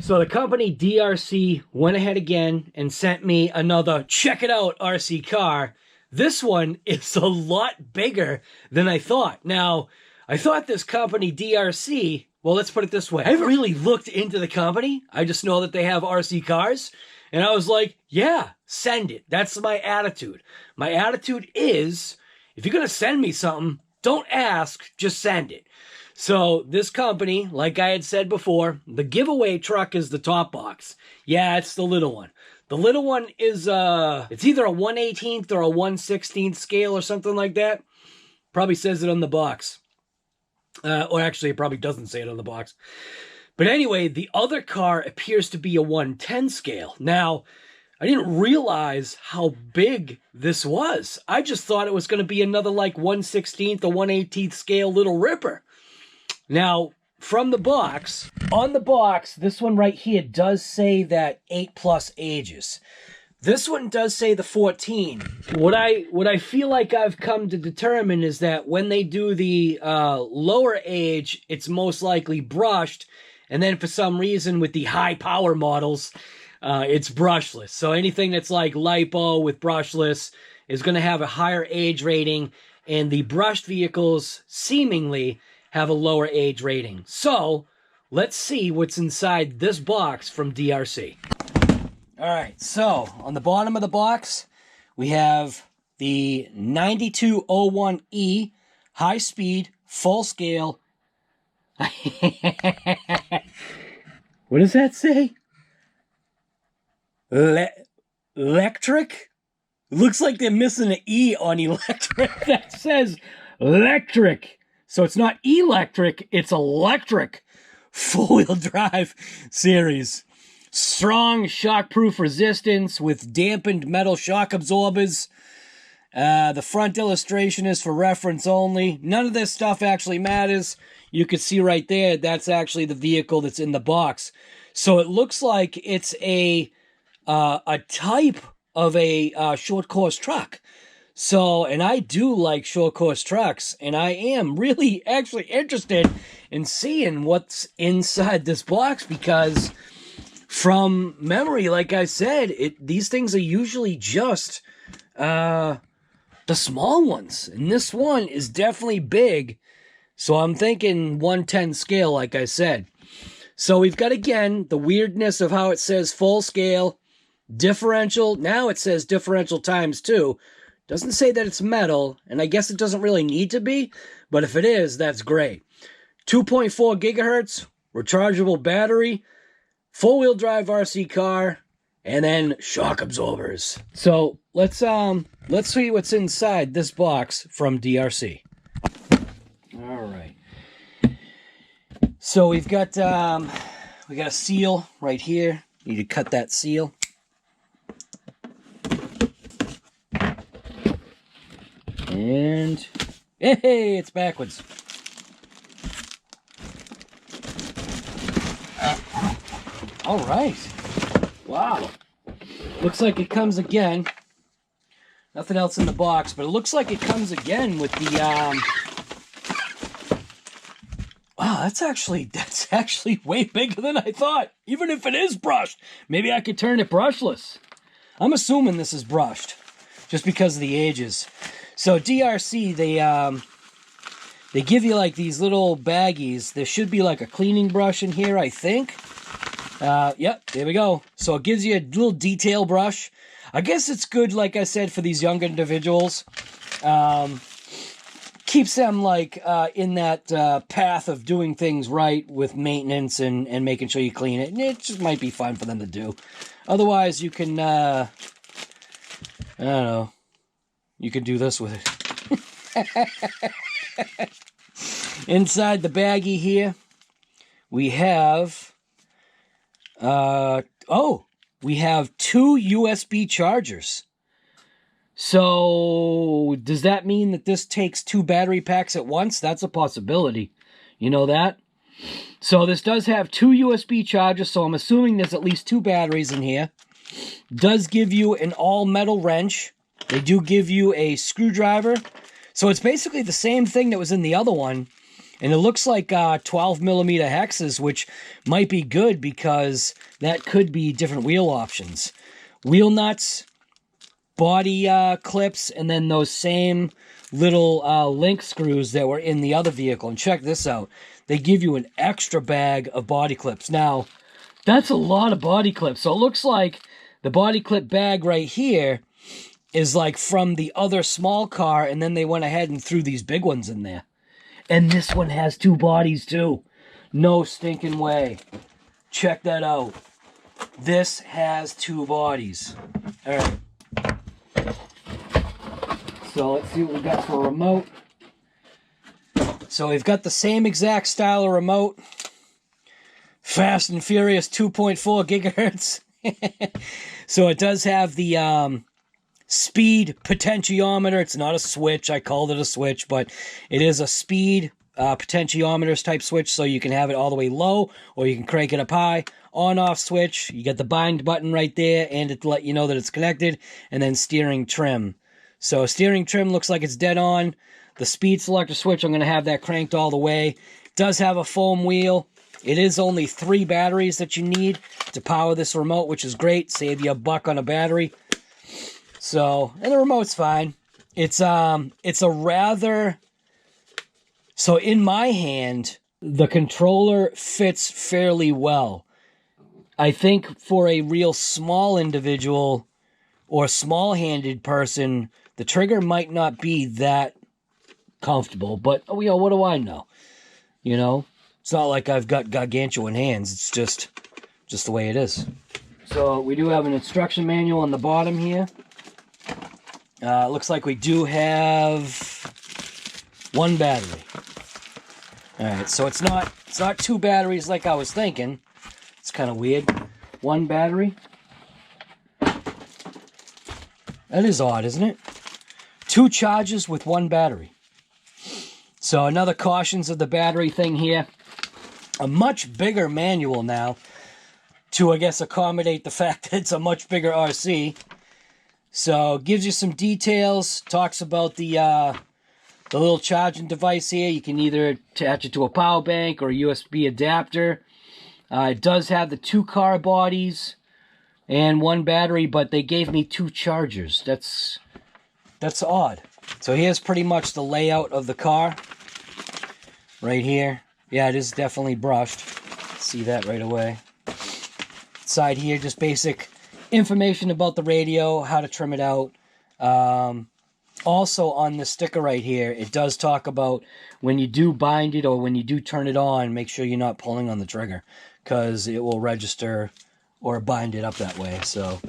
So the company DRC went ahead again and sent me another check it out RC car. This one is a lot bigger than I thought. Now, I thought this company DRC, well, let's put it this way. I haven't really looked into the company. I just know that they have RC cars. And I was like, yeah, send it. That's my attitude. My attitude is, if you're going to send me something, don't ask, just send it. So this company, like I had said before, the giveaway truck is the top box. Yeah, it's the little one. The little one is, it's either a 1/18th or a 1/16th scale or something like that. Probably says it on the box. Or actually, it probably doesn't say it on the box. But anyway, the other car appears to be a 110 scale. Now, I didn't realize how big this was. I just thought it was going to be another like 1/16th or 1/18th scale Little Ripper. Now, from the box, on the box, this one right here does say that 8+ ages. This one does say the 14. What I feel like I've come to determine is that when they do the lower age, it's most likely brushed. And then for some reason with the high power models, it's brushless. So anything that's like Lipo with brushless is going to have a higher age rating. And the brushed vehicles seemingly have a lower age rating. So let's see what's inside this box from DRC. All right, so on the bottom of the box, we have the 9201E high speed, full scale. What does that say? Electric? Looks like they're missing an E on electric. That says electric. So it's not electric, it's electric. Four-wheel drive series. Strong shockproof resistance with dampened metal shock absorbers. The front illustration is for reference only. None of this stuff actually matters. You can see right there, that's actually the vehicle that's in the box. So it looks like it's a type of a short course truck. So, and I do like short course trucks, and I am really actually interested in seeing what's inside this box because from memory, like I said, these things are usually just the small ones. And this one is definitely big. So I'm thinking 110 scale, like I said. So we've got, again, the weirdness of how it says full scale, differential. Now it says differential ×2. Doesn't say that it's metal, and I guess it doesn't really need to be. But if it is, that's great. 2.4 gigahertz, rechargeable battery, four-wheel drive RC car, and then shock absorbers. So let's see what's inside this box from DRC. All right. So we've got a seal right here. Need to cut that seal. And hey, it's backwards. All right. Wow. Looks like it comes again. Nothing else in the box, but it looks like it comes again with the wow, that's actually way bigger than I thought. Even if it is brushed, maybe I could turn it brushless. I'm assuming this is brushed, just because of the ages. So DRC, they give you like these little baggies. There should be like a cleaning brush in here, I think. Yep, there we go. So it gives you a little detail brush. I guess it's good, like I said, for these younger individuals. Keeps them like in that path of doing things right with maintenance and making sure you clean it. And it just might be fun for them to do. Otherwise, you can, I don't know, you can do this with it. Inside the baggie here, we have, we have 2 USB chargers. So, does that mean that this takes 2 battery packs at once? That's a possibility. You know that? So, this does have 2 USB chargers, so I'm assuming there's at least 2 batteries in here. Does give you an all-metal wrench. They do give you a screwdriver. So, it's basically the same thing that was in the other one. And it looks like 12mm hexes, which might be good because that could be different wheel options. Wheel nuts, body clips, and then those same little link screws that were in the other vehicle. And check this out. They give you an extra bag of body clips. Now, that's a lot of body clips. So it looks like the body clip bag right here is like from the other small car, and then they went ahead and threw these big ones in there. And this one has 2 bodies too. No stinking way. Check that out. This has 2 bodies. All right. So let's see what we got for a remote. So we've got the same exact style of remote. Fast and Furious 2.4 gigahertz. So it does have the speed potentiometer. It's not a switch. I called it a switch, but it is a speed potentiometers type switch, so you can have it all the way low or you can crank it up high. On-off switch. You got the bind button right there, and it let you know that it's connected. And then steering trim. So steering trim looks like it's dead on. The speed selector switch, I'm going to have that cranked all the way. It does have a foam wheel. It is only 3 batteries that you need to power this remote, which is great. Save you $1 on a battery. So, and the remote's fine. It's a rather... So in my hand, the controller fits fairly well. I think for a real small individual or small-handed person, the trigger might not be that comfortable, but you know, what do I know? You know, it's not like I've got gargantuan hands. It's just the way it is. So we do have an instruction manual on the bottom here. Looks like we do have 1 battery. All right, so it's not 2 batteries like I was thinking. It's kind of weird. 1 battery. That is odd, isn't it? 2 charges with 1 battery. So another cautions of the battery thing here. A much bigger manual now to, I guess, accommodate the fact that it's a much bigger RC. So gives you some details. Talks about the little charging device here. You can either attach it to a power bank or a USB adapter. It does have the 2 car bodies and 1 battery, but they gave me 2 chargers. That's odd. So here's pretty much the layout of the car. Right here. Yeah, it is definitely brushed. See that right away. Side here, just basic information about the radio, how to trim it out. Also on the sticker right here, it does talk about when you do bind it or when you do turn it on, make sure you're not pulling on the trigger, because it will register or bind it up that way. So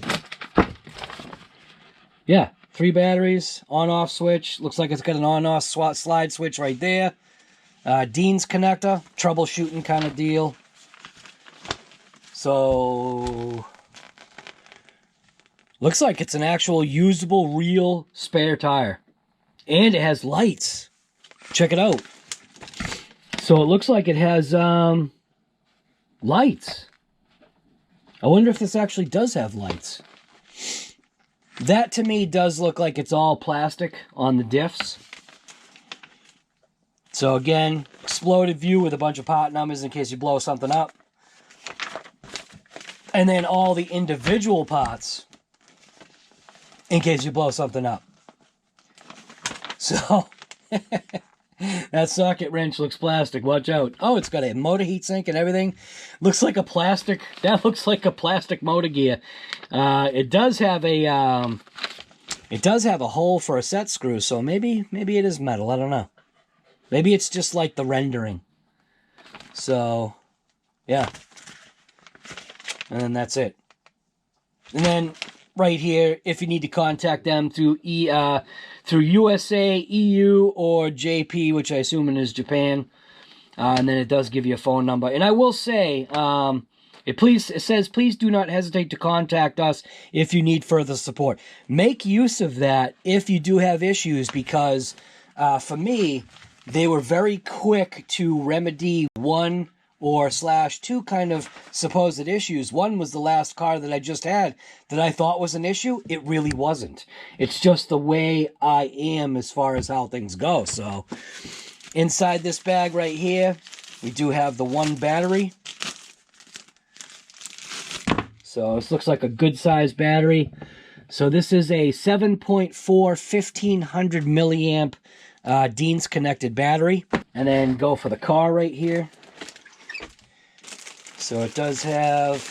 yeah, 3 batteries, on-off switch. Looks like it's got an on-off slide switch right there. Dean's connector, troubleshooting kind of deal. So looks like it's an actual usable, real spare tire. And it has lights. Check it out. So it looks like it has lights. I wonder if this actually does have lights. That to me does look like it's all plastic on the diffs. So again, exploded view with a bunch of part numbers in case you blow something up. And then all the individual parts in case you blow something up. So that socket wrench looks plastic. Watch out. Oh, it's got a motor heatsink and everything. Looks like a plastic. That looks like a plastic motor gear. It does have a hole for a set screw, so maybe it is metal. I don't know. Maybe it's just like the rendering. So, yeah. And then that's it. And then right here, if you need to contact them through USA, EU, or JP, which I assume is Japan. And then it does give you a phone number. And I will say, it says, please do not hesitate to contact us if you need further support. Make use of that if you do have issues, because for me, they were very quick to remedy 1 or /2 kind of supposed issues. One was the last car that I just had that I thought was an issue. It really wasn't. It's just the way I am as far as how things go. So Inside this bag right here, we do have the one battery. So this looks like a good size battery. So this is a 7.4 1500 milliamp Dean's connected battery. And then go for the car right here. So it does have,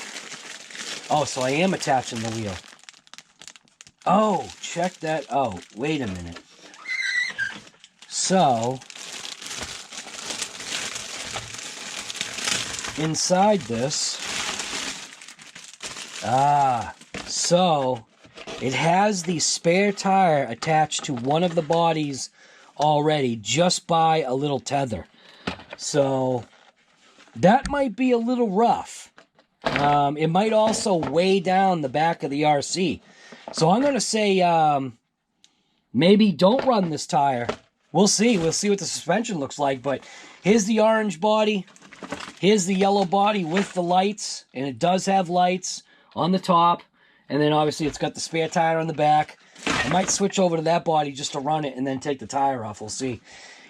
oh, so I am attaching the wheel. Oh, check that out. Wait a minute. So, inside this, so it has the spare tire attached to one of the bodies already, just by a little tether. So that might be a little rough. It might also weigh down the back of the RC. So I'm going to say maybe don't run this tire. We'll see. We'll see what the suspension looks like. But here's the orange body. Here's the yellow body with the lights. And it does have lights on the top. And then obviously it's got the spare tire on the back. I might switch over to that body just to run it and then take the tire off. We'll see.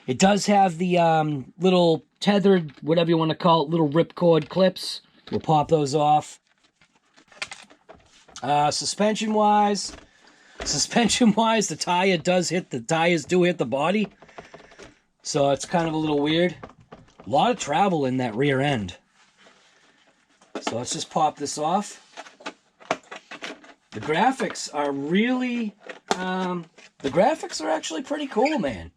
It does have the little tethered, whatever you want to call it, little ripcord clips. We'll pop those off. Suspension-wise, the tires do hit the body. So it's kind of a little weird. A lot of travel in that rear end. So let's just pop this off. The graphics are really, the graphics are actually pretty cool, man.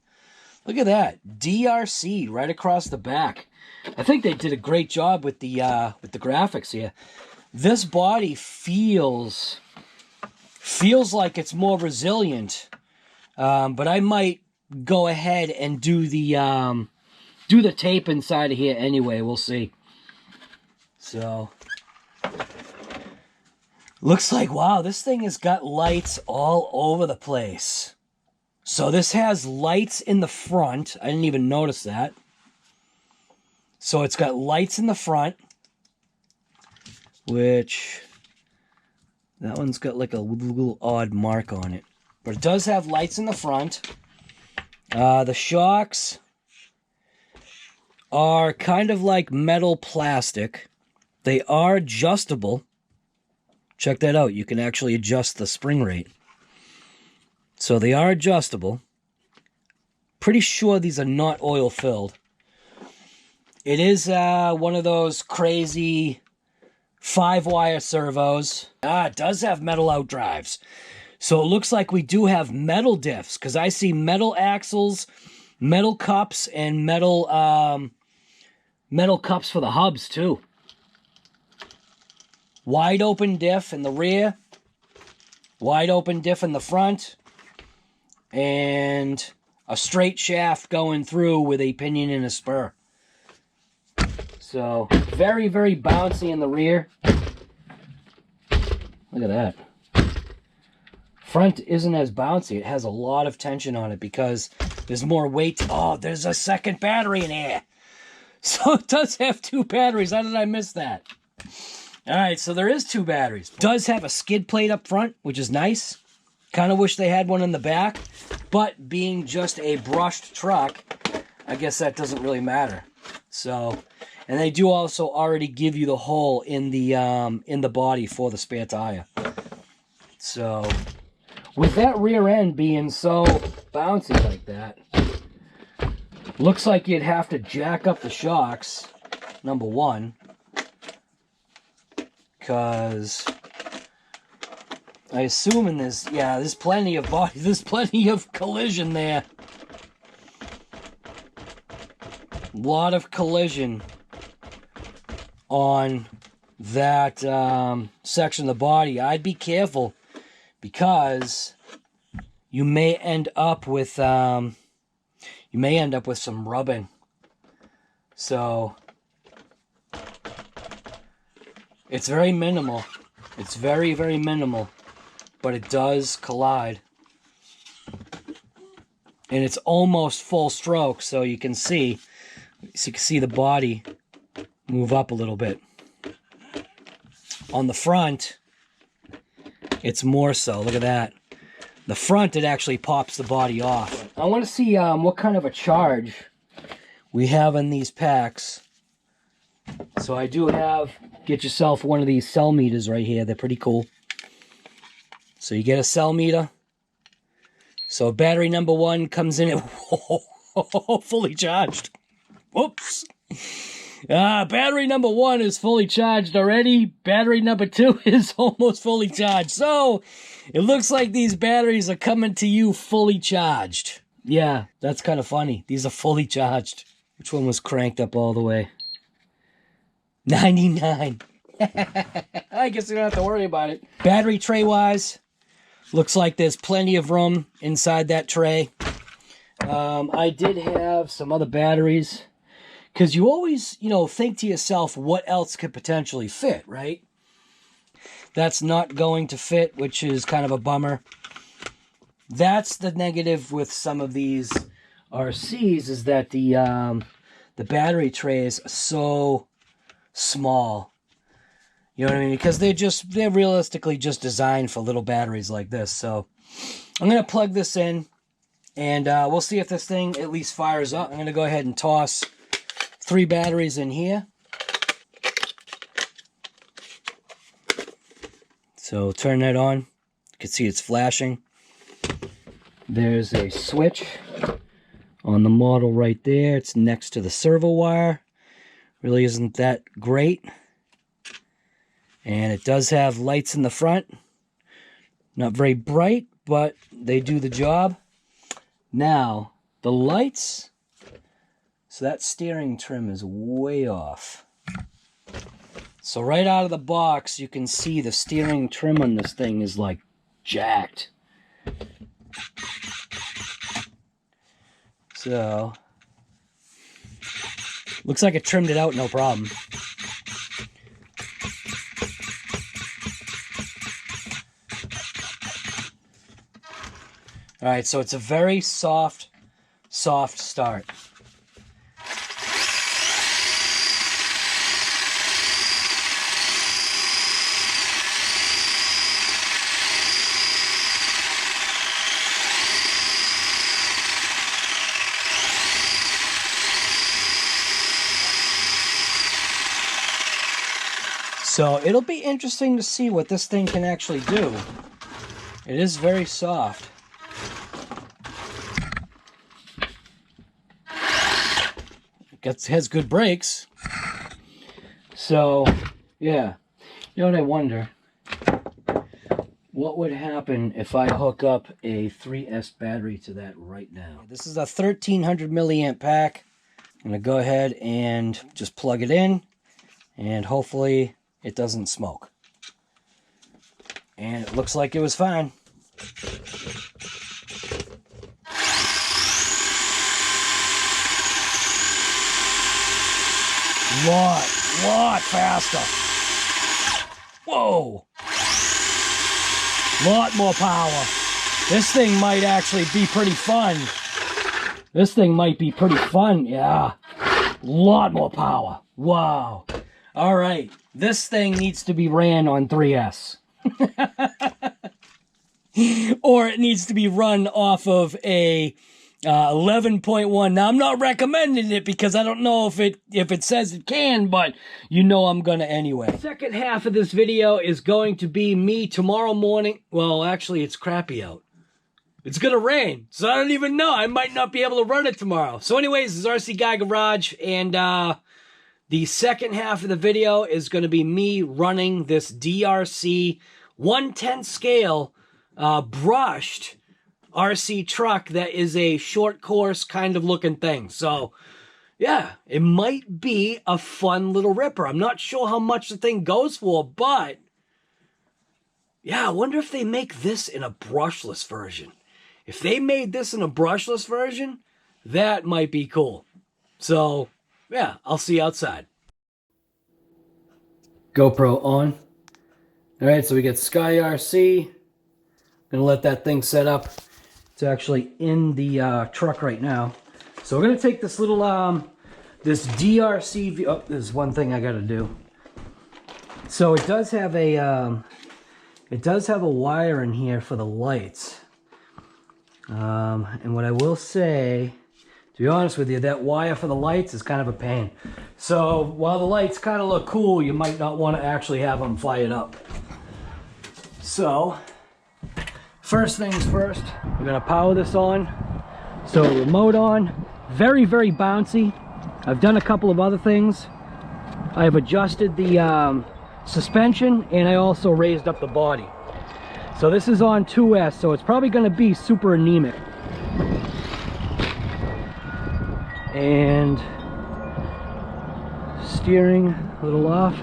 Look at that, DEERC right across the back. I think they did a great job with the graphics here. This body feels like it's more resilient, but I might go ahead and do the tape inside of here anyway. We'll see. So. Looks like, wow, this thing has got lights all over the place. So this has lights in the front. I didn't even notice that. So it's got lights in the front, which, that one's got like a little odd mark on it. But it does have lights in the front. The shocks are kind of like metal plastic. They are adjustable. Check that out. You can actually adjust the spring rate. So they are adjustable. Pretty sure these are not oil filled. It is one of those crazy 5-wire servos. It does have metal out drives. So it looks like we do have metal diffs, because I see metal axles, metal cups, and metal cups for the hubs too. Wide open diff in the rear, wide open diff in the front, and a straight shaft going through with a pinion and a spur. So, very, very bouncy in the rear. Look at that. Front isn't as bouncy. It has a lot of tension on it because there's more weight. Oh, there's a second battery in here. So it does have two batteries. How did I miss that? All right, so there is two batteries. It does have a skid plate up front, which is nice. Kind of wish they had one in the back, but being just a brushed truck, I guess that doesn't really matter. So, and they do also already give you the hole in the body for the spare tire. So, with that rear end being so bouncy like that, looks like you'd have to jack up the shocks, number one. Because I assume in this, yeah, there's plenty of body, there's plenty of collision there. A lot of collision on that section of the body. I'd be careful because you may end up with some rubbing. So it's very minimal. It's very, very minimal. But it does collide. And it's almost full stroke, so you can see the body move up a little bit. On the front, it's more so. Look at that. The front, it actually pops the body off. I want to see what kind of a charge we have in these packs. So I do have, get yourself one of these cell meters right here. They're pretty cool. So you get a cell meter. So battery number 1 comes in at fully charged. Whoops. Battery number 1 is fully charged already. Battery number 2 is almost fully charged. So it looks like these batteries are coming to you fully charged. Yeah, that's kind of funny. These are fully charged. Which one was cranked up all the way? 99. I guess you don't have to worry about it. Battery tray wise, looks like there's plenty of room inside that tray. I did have some other batteries, because you always, you know, think to yourself, what else could potentially fit, right? That's not going to fit, which is kind of a bummer. That's the negative with some of these RCs, is that the battery trays are so small. You know what I mean? Because they're realistically just designed for little batteries like this. So I'm going to plug this in, and we'll see if this thing at least fires up. I'm going to go ahead and toss 3 batteries in here. So turn that on. You can see it's flashing. There's a switch on the model right there. It's next to the servo wire. Really isn't that great. And it does have lights in the front. Not very bright, but they do the job. Now, the lights. So that steering trim is way off. So right out of the box, you can see the steering trim on this thing is like jacked. So, looks like it trimmed it out no problem. Alright, so it's a very soft start. So it'll be interesting to see what this thing can actually do. It is very soft. It has good brakes. So, yeah. You know what I wonder? What would happen if I hook up a 3S battery to that right now? This is a 1300 milliamp pack. I'm going to go ahead and just plug it in, and hopefully it doesn't smoke. And it looks like it was fine. Lot faster. Whoa. Lot more power. This thing might actually be pretty fun. This thing might be pretty fun, yeah. Lot more power. Wow. All right. This thing needs to be ran on 3S. Or it needs to be run off of a 11.1. Now, I'm not recommending it because I don't know if it says it can, but you know I'm gonna anyway. The second half of this video is going to be me tomorrow morning. Well, actually, it's crappy out. It's gonna rain, so I don't even know. I might not be able to run it tomorrow. So anyways, this is RC Guy Garage, and the second half of the video is going to be me running this DEERC 1/10 scale brushed RC truck that is a short course kind of looking thing. So, yeah, it might be a fun little ripper. I'm not sure how much the thing goes for, but yeah, I wonder if they make this in a brushless version. If they made this in a brushless version, that might be cool. So, yeah, I'll see you outside. GoPro on. Alright, so we got SKYRC. Gonna let that thing set up. It's actually in the truck right now. So we're gonna take this little this DEERC. Oh, there's one thing I gotta do. So it does have a wire in here for the lights. And what I will say, To be honest with you, that wire for the lights is kind of a pain. So while the lights kind of look cool, you might not want to actually have them fired up. So first things first, we're gonna power this on. So remote on, very, very bouncy. I've done a couple of other things. I've adjusted the suspension, and I also raised up the body. So this is on 2S, so it's probably gonna be super anemic. And steering a little off.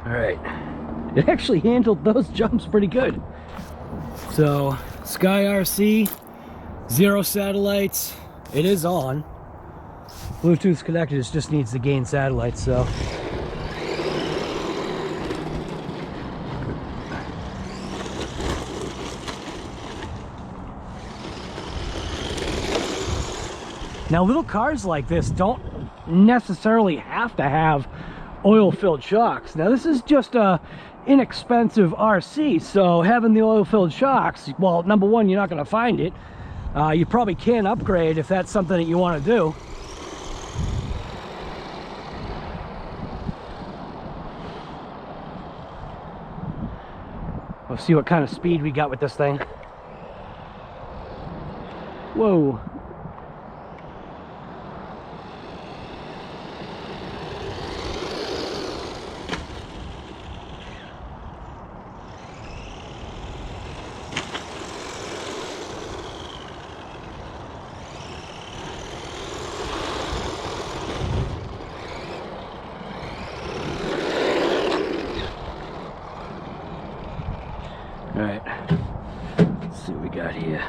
All right, it actually handled those jumps pretty good. So SKYRC, 0 satellites, it is on. Bluetooth connected, it just needs to gain satellites, so. Now little cars like this don't necessarily have to have oil-filled shocks. Now this is just a inexpensive RC, so having the oil-filled shocks, well, number one, you're not going to find it. You probably can upgrade if that's something that you want to do. We'll see what kind of speed we got with this thing. Whoa. All right, let's see what we got here.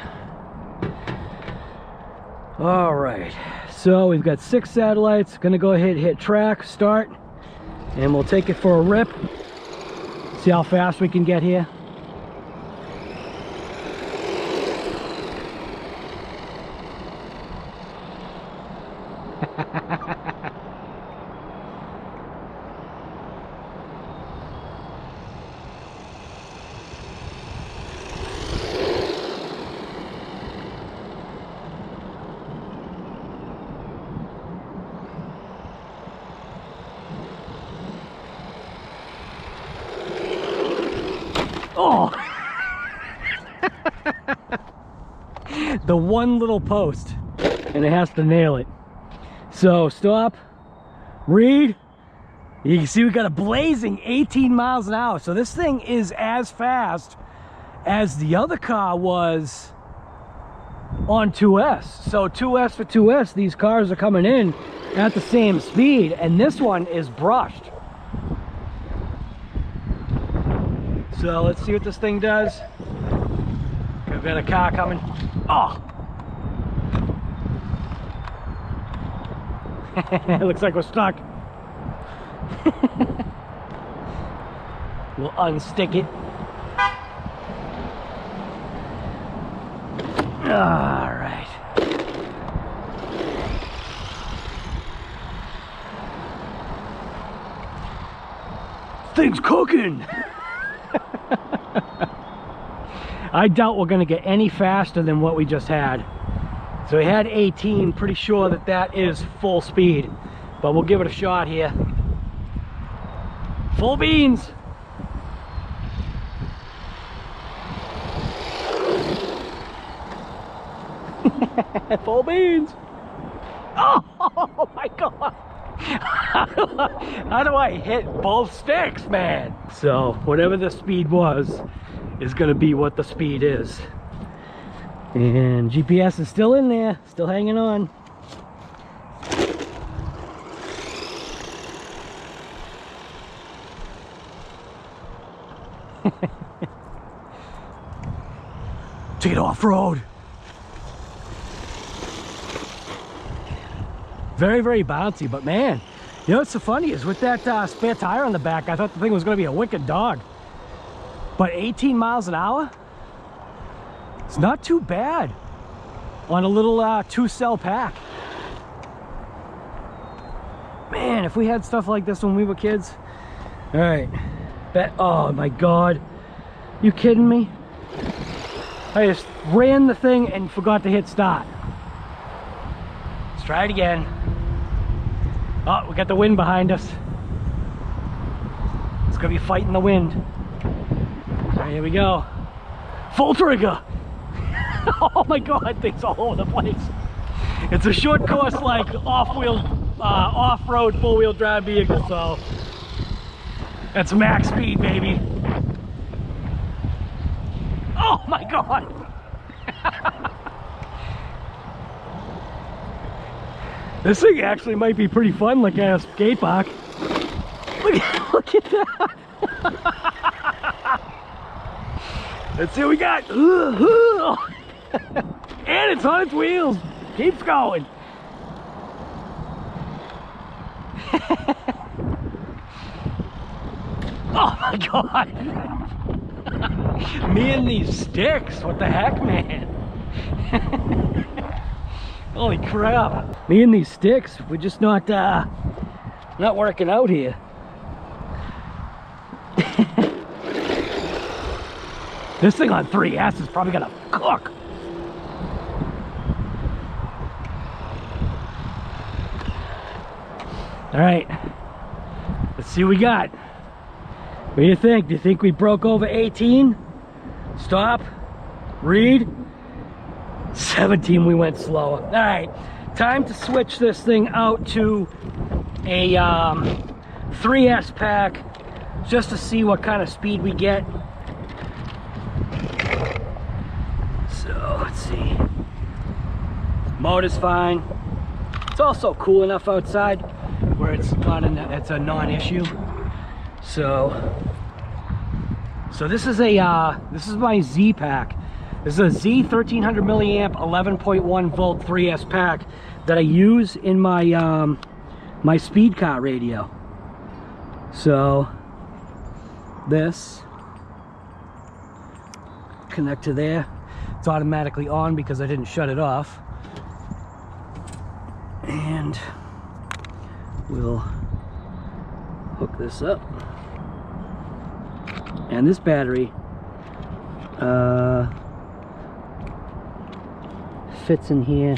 All right, so we've got 6 satellites. Gonna go ahead and hit track, start, and we'll take it for a rip. See how fast we can get here. Oh! The one little post, and it has to nail it. So stop, read. You can see we got a blazing 18 miles an hour. So this thing is as fast as the other car was on 2S. So 2S for 2S, these cars are coming in at the same speed, and this one is brushed. So let's see what this thing does. We've got a car coming. Oh! It looks like we're stuck. We'll unstick it. All right. Thing's cooking. I doubt we're going to get any faster than what we just had. So we had 18, pretty sure that that is full speed, but we'll give it a shot here. Full beans. Full beans. Oh my God. How do I hit both sticks, man? So whatever the speed was is going to be what the speed is. And GPS is still in there, still hanging on. Take it off-road. Very, very bouncy, but man, you know what's so funny is with that spare tire on the back, I thought the thing was going to be a wicked dog. But 18 miles an hour, it's not too bad on a little 2-cell pack. Man, if we had stuff like this when we were kids. All right, oh my God, you kidding me? I just ran the thing and forgot to hit start. Let's try it again. Oh, we got the wind behind us. It's gonna be fighting the wind. So here we go. Full trigger. Oh my God, things all over the place. It's a short course, like off-road four-wheel drive vehicle, so that's max speed, baby. Oh my God. This thing actually might be pretty fun, like at a skate park. Look at that. Let's see what we got. And it's on its wheels. Keeps going. Oh my God. Me and these sticks. What the heck, man? Holy crap. Me and these sticks, we're just not working out here. This thing on 3S is probably gonna cook. All right, let's see what we got. What do you think? Do you think we broke over 18? Stop, read. 17, we went slower. All right, time to switch this thing out to a 3S pack just to see what kind of speed we get. So let's see. Motor's fine. It's also cool enough outside where it's not it's a non-issue. So this is my Z pack. This is a Z 1300 milliamp 11.1 volt 3S pack that I use in my my speed car radio. So this connect to there. It's automatically on because I didn't shut it off. And we'll hook this up. And this battery fits in here,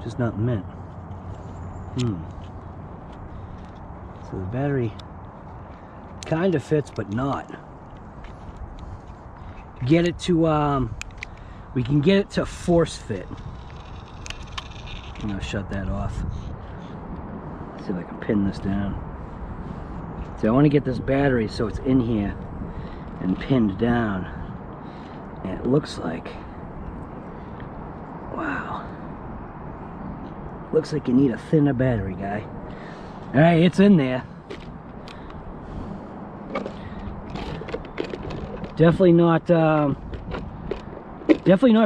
just not meant. So the battery kind of fits, but not. Get it to we can get it to force fit. I'm gonna shut that off. See if I can pin this down. So I want to get this battery so it's in here and pinned down. And it looks like, wow, looks like you need a thinner battery, guy. All right, it's in there. Definitely not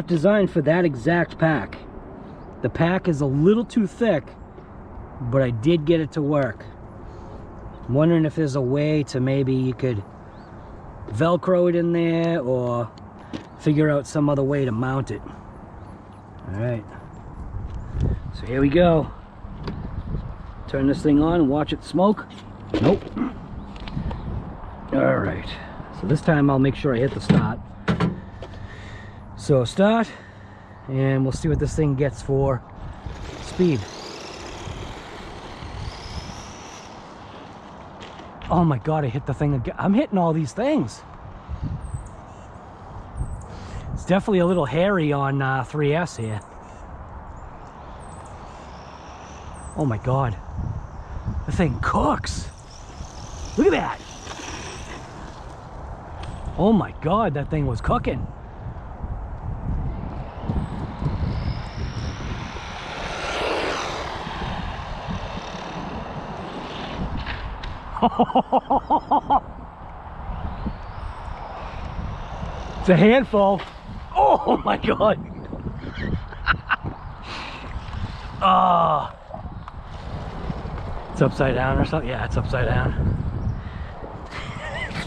designed for that exact pack. The pack is a little too thick, but I did get it to work. I'm wondering if there's a way to maybe you could Velcro it in there or figure out some other way to mount it. All right, so here we go. Turn this thing on and watch it smoke. Nope. All right, so this time I'll make sure I hit the start. So start, and we'll see what this thing gets for speed. Oh my God, I hit the thing again. I'm hitting all these things. It's definitely a little hairy on 3S here. Oh my God, the thing cooks. Look at that. Oh my God, that thing was cooking. It's a handful. Oh my God. It's upside down or something. Yeah, it's upside down.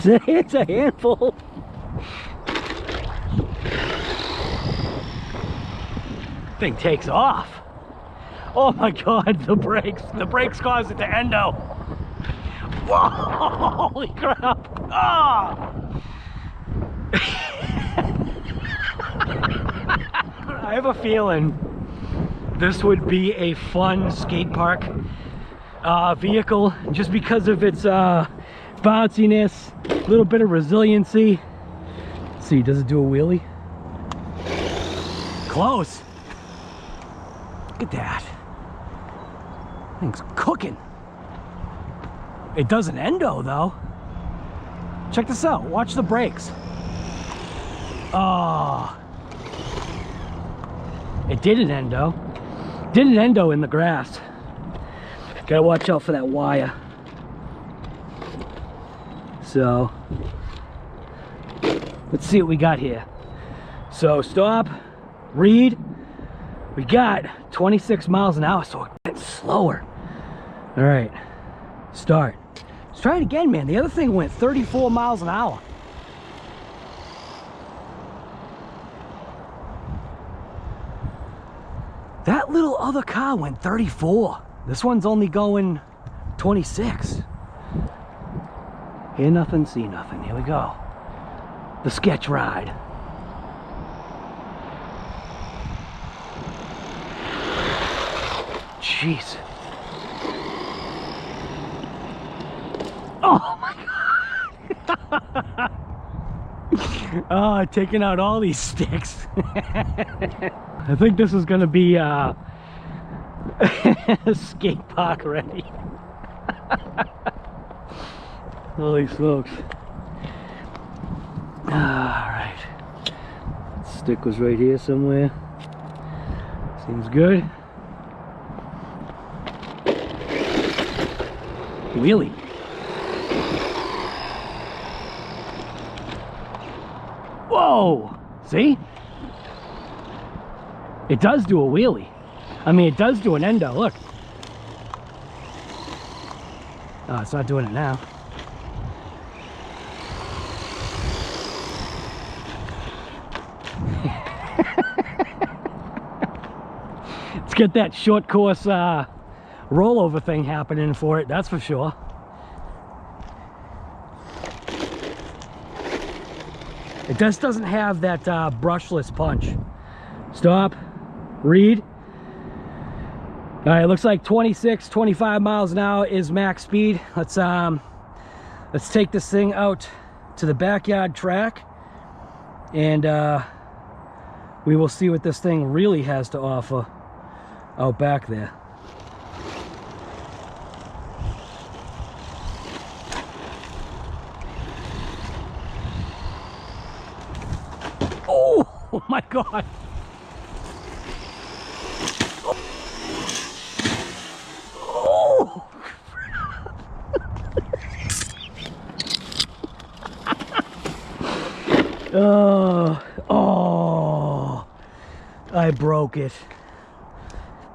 It's a handful. Thing takes off. Oh my God, the brakes cause it to endo. Whoa, holy crap. Ah! I have a feeling this would be a fun skate park vehicle just because of its bounciness, a little bit of resiliency. Let's see, does it do a wheelie? Close. Look at that. Thing's cooking. It does an endo though. Check this out. Watch the brakes. Oh. It did an endo. Did an endo in the grass. Gotta watch out for that wire. So, let's see what we got here. So, stop, read. We got 26 miles an hour, so it's slower. All right, start. Let's try it again, man. The other thing went 34 miles an hour. That little other car went 34. This one's only going 26. Hear nothing, see nothing. Here we go. The sketch ride. Jeez. Oh my God. Oh, taking out all these sticks. I think this is gonna be skate park ready. Holy smokes. Alright. Stick was right here somewhere. Seems good. Wheelie. Whoa! See? It does do a wheelie. I mean, it does do an endo, look. Oh, it's not doing it now. Let's get that short course rollover thing happening for it, that's for sure. It just doesn't have that brushless punch. Stop, read. All right, it looks like 26, 25 miles an hour is max speed. Let's take this thing out to the backyard track and we will see what this thing really has to offer out back there. Oh my God. Oh. Oh, I broke it.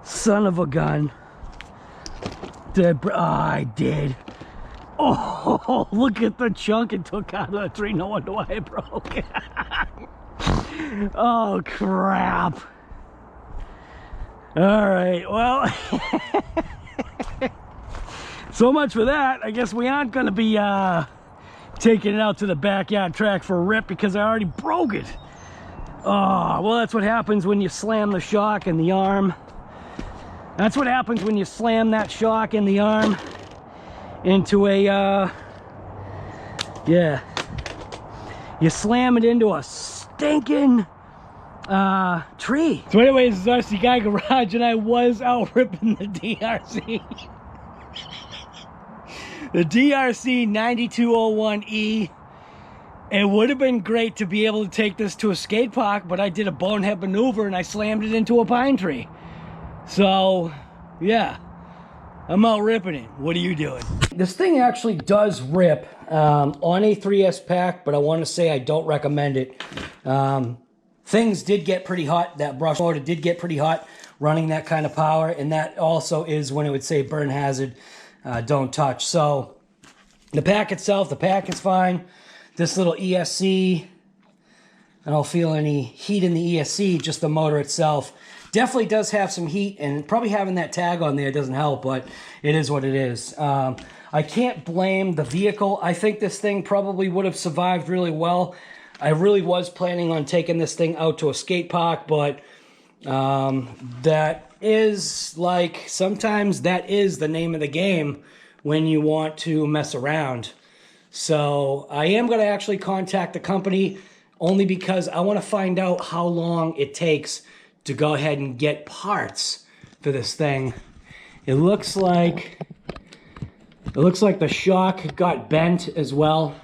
Son of a gun. I did. Oh, look at the chunk it took out of the tree. No wonder why I broke it. Oh, crap. All right, well, so much for that. I guess we aren't going to be taking it out to the backyard track for a rip because I already broke it. Oh, well, that's what happens when you slam the shock in the arm. That's what happens when you slam that shock in the arm into a, yeah. You slam it into a stinking tree. So anyways, this is RC Guy Garage and I was out ripping the DRC. The DRC 9201E. It would have been great to be able to take this to a skate park, but I did a bonehead maneuver and I slammed it into a pine tree. So, yeah, I'm out ripping it. What are you doing? This thing actually does rip on a 3S pack, but I want to say I don't recommend it. Things did get pretty hot. That brush motor did get pretty hot running that kind of power, and that also is when it would say burn hazard, don't touch. So the pack itself, the pack is fine. This little ESC, I don't feel any heat in the ESC, just the motor itself. Definitely does have some heat, and probably having that tag on there doesn't help, but it is what it is. I can't blame the vehicle. I think this thing probably would have survived really well. I really was planning on taking this thing out to a skate park, but That is like, sometimes that is the name of the game when you want to mess around. So I am going to actually contact the company only because I want to find out how long it takes to go ahead and get parts for this thing. It looks like the shock got bent as well.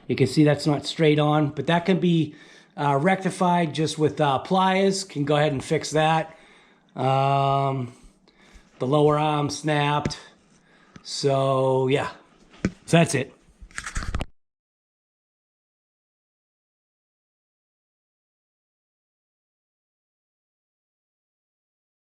You can see that's not straight on, but that can be rectified just with pliers. Can go ahead and fix that. The lower arm snapped. So yeah, so that's it.